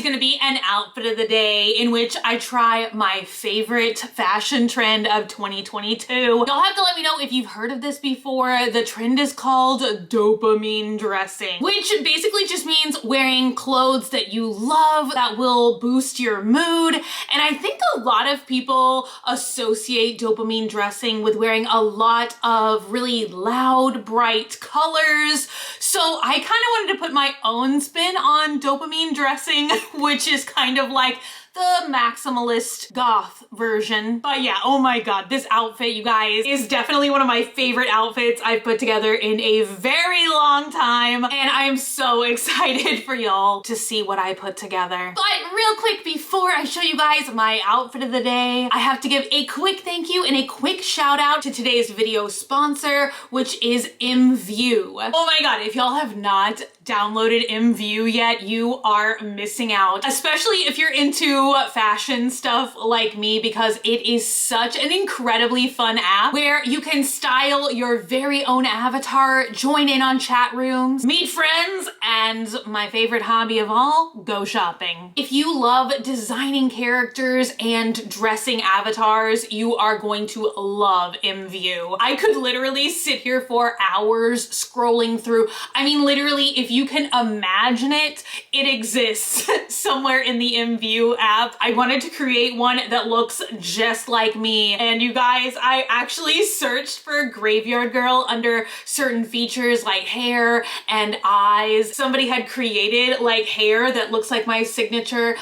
gonna be an outfit of the day in which I try my favorite fashion trend of 2022. Y'all have to let me know if you've heard of this before. The trend is called dopamine dressing, which basically just means wearing clothes that you love that will boost your mood. And I think a lot of people associate dopamine dressing with wearing a lot of really loud, bright colors. So I kind of wanted to put my own spin on dopamine dressing, which is kind of like the maximalist goth version. But yeah, oh my god, this outfit, you guys, is definitely one of my favorite outfits I've put together in a very long time, and I'm so excited for y'all to see what I put together. But real quick, before I show you guys my outfit of the day, I have to give a quick thank you and a quick shout out to today's video sponsor, which is MView. Oh my god, if y'all have not downloaded MView yet, you are missing out, especially if you're into fashion stuff like me, because it is such an incredibly fun app where you can style your very own avatar, join in on chat rooms, meet friends, and my favorite hobby of all, go shopping. If you love designing characters and dressing avatars, you are going to love MView. I could literally sit here for hours scrolling through. I mean, literally, if you can imagine it, it exists somewhere in the MView app. I wanted to create one that looks just like me. And you guys, I actually searched for Graveyard Girl under certain features like hair and eyes. Somebody had created like hair that looks like my signature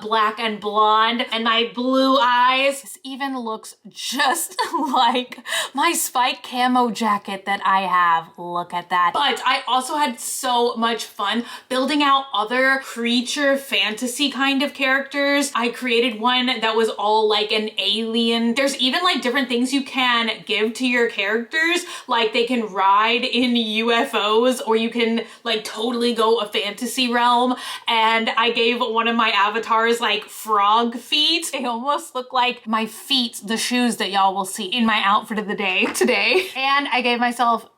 black and blonde, and my blue eyes. This even looks just like my spike camo jacket that I have. Look at that. But I also had so much fun building out other creature fantasy kind of characters. I created one that was all like an alien. There's even like different things you can give to your characters, like they can ride in UFOs, or you can like totally go a fantasy realm. And I gave one of my avatars like frog feet. They almost look like my feet, the shoes that y'all will see in my outfit of the day today. And I gave myself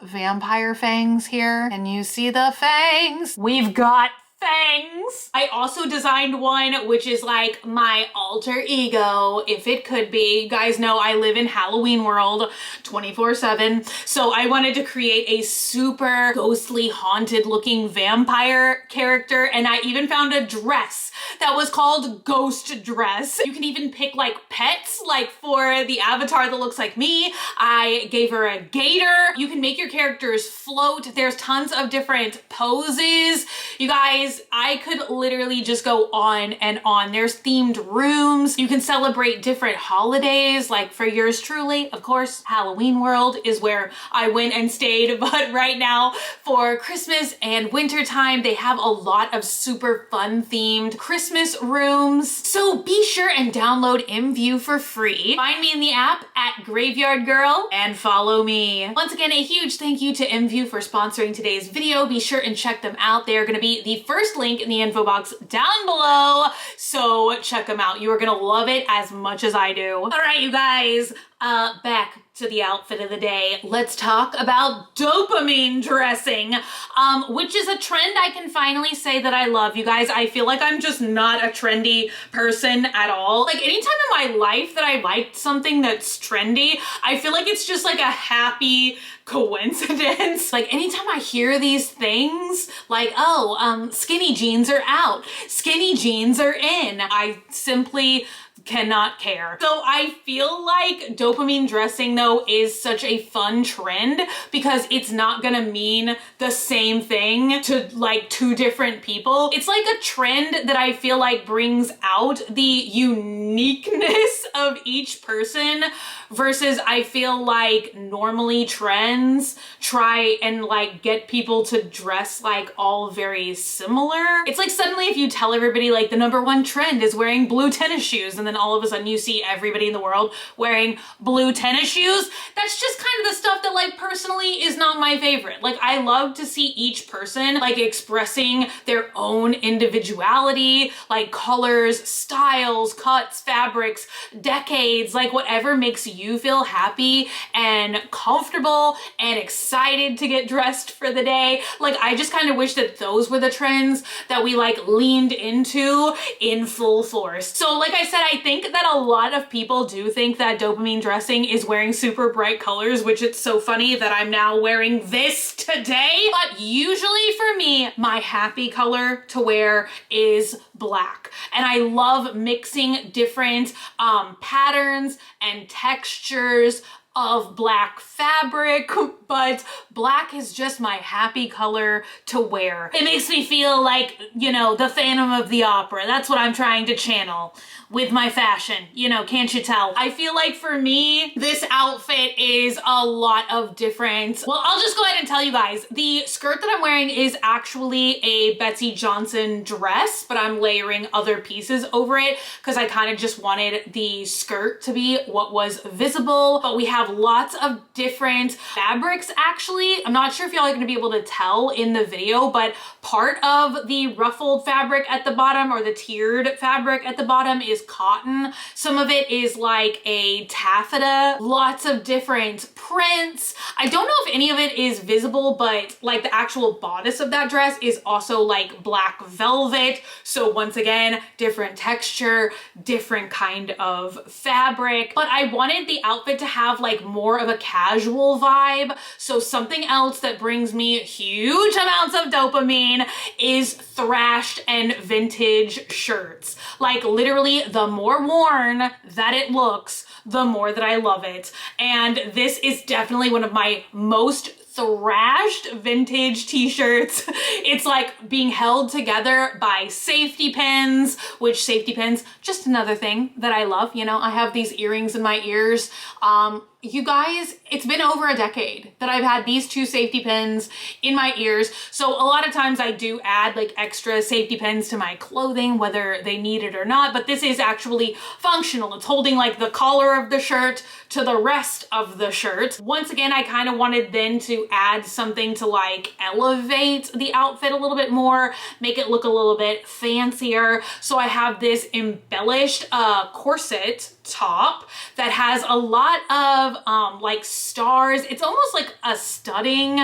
vampire fangs here. Can you see the fangs? We've got fangs. I also designed one which is like my alter ego, if it could be. You guys know I live in Halloween world 24/7. So I wanted to create a super ghostly, haunted looking vampire character. And I even found a dress that was called Ghost Dress. You can even pick like pets, like for the avatar that looks like me. I gave her a gator. You can make your characters float. There's tons of different poses. You guys, I could literally just go on and on. There's themed rooms. You can celebrate different holidays, like for yours truly, of course, Halloween world is where I went and stayed. But right now for Christmas and winter time, they have a lot of super fun themed Christmas rooms. So be sure and download MView for free. Find me in the app at Graveyard Girl and follow me. Once again, a huge thank you to MView for sponsoring today's video. Be sure and check them out. They are going to be the first link in the info box down below. So check them out. You are going to love it as much as I do. All right, you guys, back to the outfit of the day. Let's talk about dopamine dressing, which is a trend I can finally say that I love. You guys, I feel like I'm just not a trendy person at all. Like anytime in my life that I liked something that's trendy, I feel like it's just like a happy coincidence. Like anytime I hear these things like, oh, skinny jeans are out, skinny jeans are in, I simply cannot care. So I feel like dopamine dressing though is such a fun trend because it's not gonna mean the same thing to like two different people. It's like a trend that I feel like brings out the uniqueness of each person versus I feel like normally trends try and like get people to dress like all very similar. It's like suddenly if you tell everybody like the #1 trend is wearing blue tennis shoes and the then all of a sudden you see everybody in the world wearing blue tennis shoes. That's just kind of the stuff that like personally is not my favorite. Like I love to see each person like expressing their own individuality, like colors, styles, cuts, fabrics, decades, like whatever makes you feel happy and comfortable and excited to get dressed for the day. Like I just kind of wish that those were the trends that we like leaned into in full force. So like I said, I think that a lot of people do think that dopamine dressing is wearing super bright colors, which it's so funny that I'm now wearing this today. But usually for me, my happy color to wear is black. And I love mixing different patterns and textures of black fabric, but black is just my happy color to wear. It makes me feel like, you know, the Phantom of the Opera. That's what I'm trying to channel with my fashion, you know, can't you tell? I feel like for me, this outfit is a lot of different, well, I'll just go ahead and tell you guys, the skirt that I'm wearing is actually a Betsy Johnson dress, but I'm layering other pieces over it because I kind of just wanted the skirt to be what was visible, but we have lots of different fabrics actually. I'm not sure if y'all are gonna be able to tell in the video, but part of the ruffled fabric at the bottom or the tiered fabric at the bottom is cotton. Some of it is like a taffeta, lots of different prints. I don't know if any of it is visible, but like the actual bodice of that dress is also like black velvet. So once again, different texture, different kind of fabric, but I wanted the outfit to have like more of a casual vibe. So something else that brings me huge amounts of dopamine is thrashed and vintage shirts. Like literally the more worn that it looks, the more that I love it. And this is definitely one of my most thrashed vintage t-shirts. It's like being held together by safety pins, which safety pins, just another thing that I love. You know, I have these earrings in my ears. You guys, it's been over a decade that I've had these two safety pins in my ears. So a lot of times I do add like extra safety pins to my clothing, whether they need it or not, but this is actually functional. It's holding like the collar of the shirt to the rest of the shirt. Once again, I kind of wanted then to add something to like elevate the outfit a little bit more, make it look a little bit fancier. So I have this embellished corset top that has a lot of like stars. It's almost like a studding,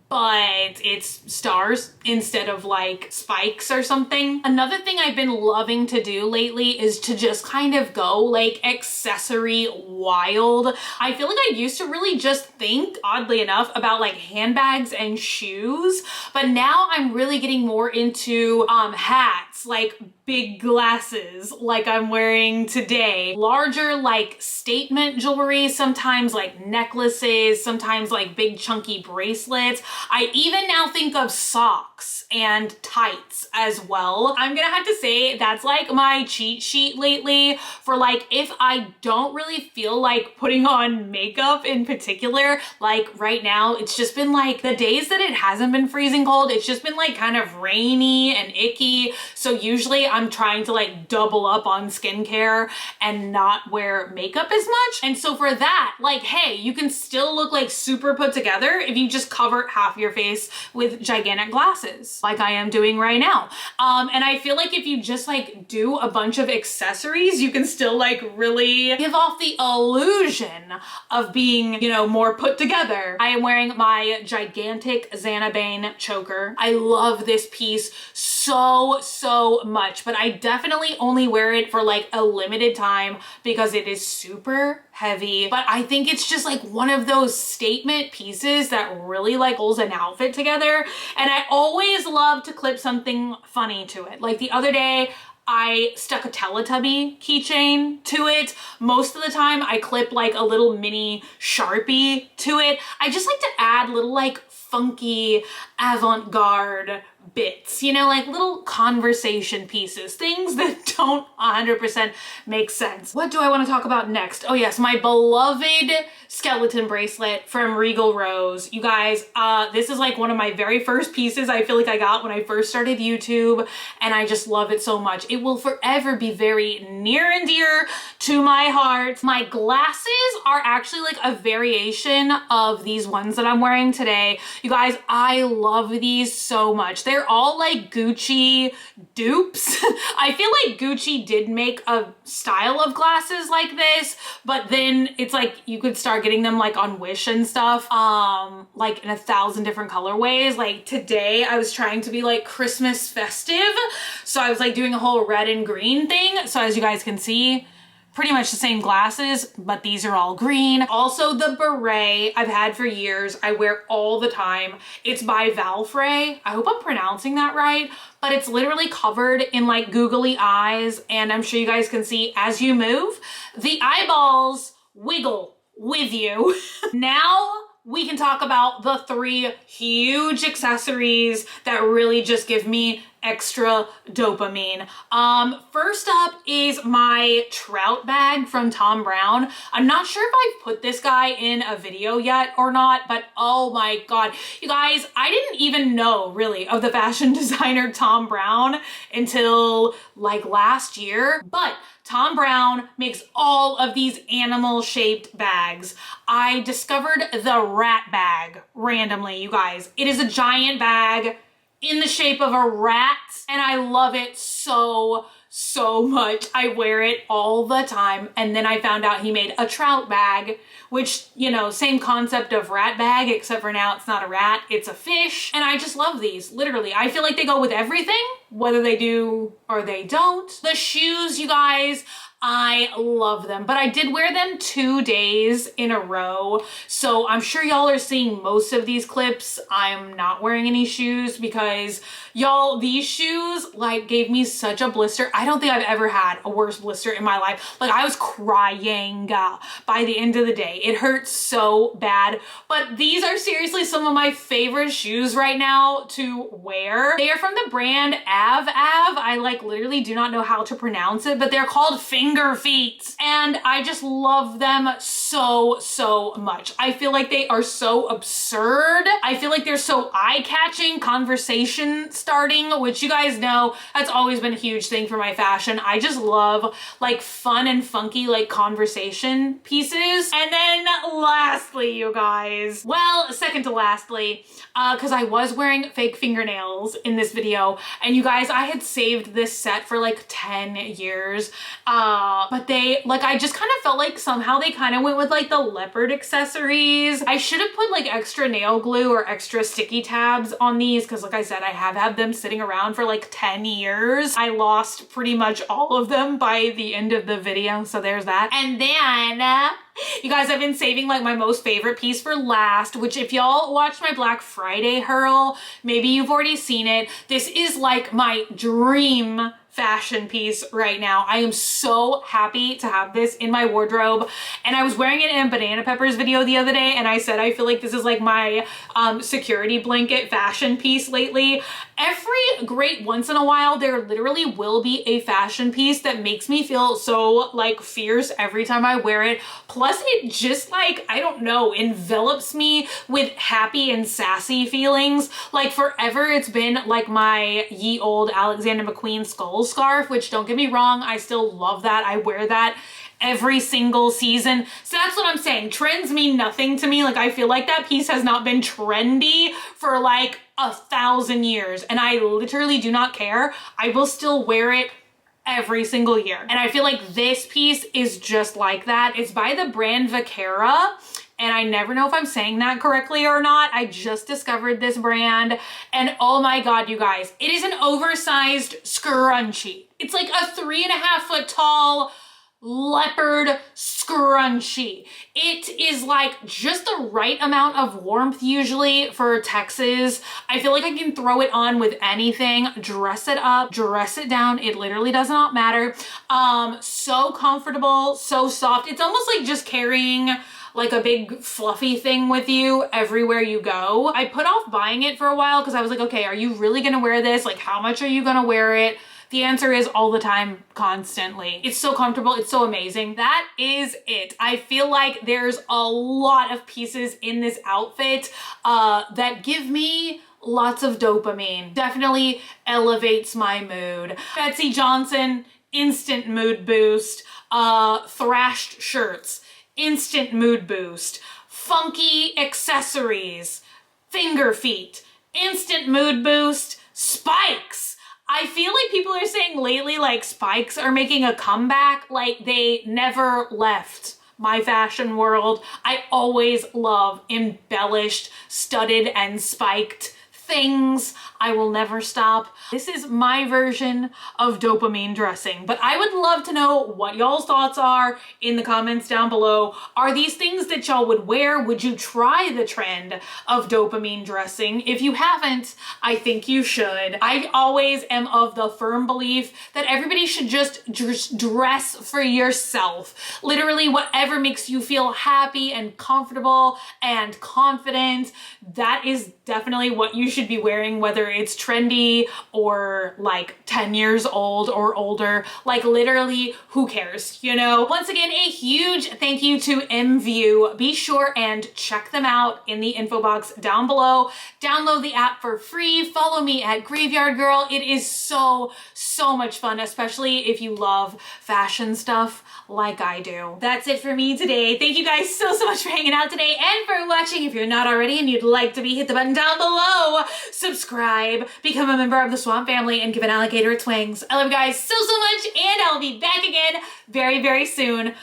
but it's stars instead of like spikes or something. Another thing I've been loving to do lately is to just kind of go like accessory wild. I feel like I used to really just think, oddly enough, about like handbags and shoes, but now I'm really getting more into hats, like big glasses like I'm wearing today, larger like statement jewelry, sometimes like necklaces, sometimes like big chunky bracelets. I even now think of socks and tights as well. I'm gonna have to say that's like my cheat sheet lately for like if I don't really feel like putting on makeup in particular. Like right now, it's just been like the days that it hasn't been freezing cold, it's just been like kind of rainy and icky. So usually I'm trying to like double up on skincare and not wear makeup as much. And so for that, like, hey, you can still look like super put together if you just cover half your face with gigantic glasses like I am doing right now. And I feel like if you just like do a bunch of accessories, you can still like really give off the illusion of being, you know, more put together. I am wearing my gigantic Xanabane choker. I love this piece so much, but I definitely only wear it for like a limited time because it is super heavy. But I think it's just like one of those statement pieces that really like holds an outfit together. And I always love to clip something funny to it. Like the other day, I stuck a Teletubby keychain to it. Most of the time I clip like a little mini Sharpie to it. I just like to add little like funky avant-garde bits, you know, like little conversation pieces, things that don't 100% make sense. What do I want to talk about next? Oh yes, my beloved skeleton bracelet from Regal Rose. You guys, this is like one of my very first pieces I feel like I got when I first started YouTube, and I just love it so much. It will forever be very near and dear to my heart. My glasses are actually like a variation of these ones that I'm wearing today. You guys, I love these so much. They're all like Gucci dupes. I feel like Gucci did make a style of glasses like this, but then it's like you could start getting them like on Wish and stuff, like in 1,000 different colorways. Like today I was trying to be like Christmas festive, so I was like doing a whole red and green thing. So as you guys can see, pretty much the same glasses, but these are all green. Also the beret I've had for years. I wear all the time. It's by Valfrey. I hope I'm pronouncing that right, but it's literally covered in like googly eyes. And I'm sure you guys can see as you move, the eyeballs wiggle with you. Now we can talk about the 3 huge accessories that really just give me extra dopamine. First up is my trout bag from Thom Browne. I'm not sure if I've put this guy in a video yet or not, but oh my God, you guys, I didn't even know really of the fashion designer Thom Browne until like last year, but Thom Browne makes all of these animal shaped bags. I discovered the rat bag randomly, you guys. It is a giant bag in the shape of a rat, and I love it so much. I wear it all the time. And then I found out he made a trout bag, which, you know, same concept of rat bag, except for now it's not a rat, it's a fish. And I just love these, literally. I feel like they go with everything, whether they do or they don't. The shoes, you guys, I love them, but I did wear them 2 days in a row. So I'm sure y'all are seeing most of these clips. I'm not wearing any shoes because y'all, these shoes like gave me such a blister. I don't think I've ever had a worse blister in my life. Like I was crying by the end of the day. It hurt so bad, but these are seriously some of my favorite shoes right now to wear. They are from the brand Av. I like literally do not know how to pronounce it, but they're called finger feet, and I just love them so much. I feel like they are so absurd. I feel like they're so eye-catching, conversation starting, which you guys know that's always been a huge thing for my fashion. I just love like fun and funky like conversation pieces. And then lastly, you guys, well, second to lastly, because I was wearing fake fingernails in this video, and you guys, I had saved this set for like 10 years. But they, like, I just kind of felt like somehow they kind of went with like the leopard accessories. I should have put like extra nail glue or extra sticky tabs on these because like I said, I have had them sitting around for like 10 years. I lost pretty much all of them by the end of the video, so there's that. And then you guys, I've been saving like my most favorite piece for last, which if y'all watched my Black Friday haul, maybe you've already seen it. This is like my dream fashion piece right now. I am so happy to have this in my wardrobe, and I was wearing it in a Banana Peppers video the other day, and I said I feel like this is like my security blanket fashion piece lately. Every great once in a while there literally will be a fashion piece that makes me feel so like fierce every time I wear it. Plus it just like, I don't know, envelops me with happy and sassy feelings. Like forever it's been like my ye old Alexander McQueen skull scarf, which don't get me wrong, I still love that. I wear that every single season. So that's what I'm saying. Trends mean nothing to me. Like I feel like that piece has not been trendy for like 1,000 years, and I literally do not care. I will still wear it every single year. And I feel like this piece is just like that. It's by the brand Vaquera, and I never know if I'm saying that correctly or not. I just discovered this brand, and oh my God, you guys, it is an oversized scrunchie. It's like a 3.5 foot tall leopard scrunchie. It is like just the right amount of warmth usually for Texas. I feel like I can throw it on with anything, dress it up, dress it down. It literally does not matter. So comfortable, so soft. It's almost like just carrying like a big fluffy thing with you everywhere you go. I put off buying it for a while because I was like, okay, are you really gonna wear this? Like, how much are you gonna wear it? The answer is all the time, constantly. It's so comfortable, it's so amazing. That is it. I feel like there's a lot of pieces in this outfit that give me lots of dopamine. Definitely elevates my mood. Betsy Johnson, instant mood boost. Thrashed shirts, instant mood boost. Funky accessories, finger feet, instant mood boost. Spikes. I feel like people are saying lately like spikes are making a comeback, like they never left my fashion world. I always love embellished, studded, and spiked things. I will never stop. This is my version of dopamine dressing, but I would love to know what y'all's thoughts are in the comments down below. Are these things that y'all would wear? Would you try the trend of dopamine dressing? If you haven't, I think you should. I always am of the firm belief that everybody should just dress for yourself. Literally whatever makes you feel happy and comfortable and confident, that is definitely what you should be wearing, whether it's trendy or like 10 years old or older. Like literally, who cares, you know? Once again, a huge thank you to MView. Be sure and check them out in the info box down below. Download the app for free. Follow me at Graveyard Girl. It is so much fun, especially if you love fashion stuff like I do. That's it for me today. Thank you guys so much for hanging out today and for watching. If you're not already and you'd like to be, hit the button down below, subscribe, become a member of the Swamp family, and give an alligator its wings. I love you guys so much, and I'll be back again very soon.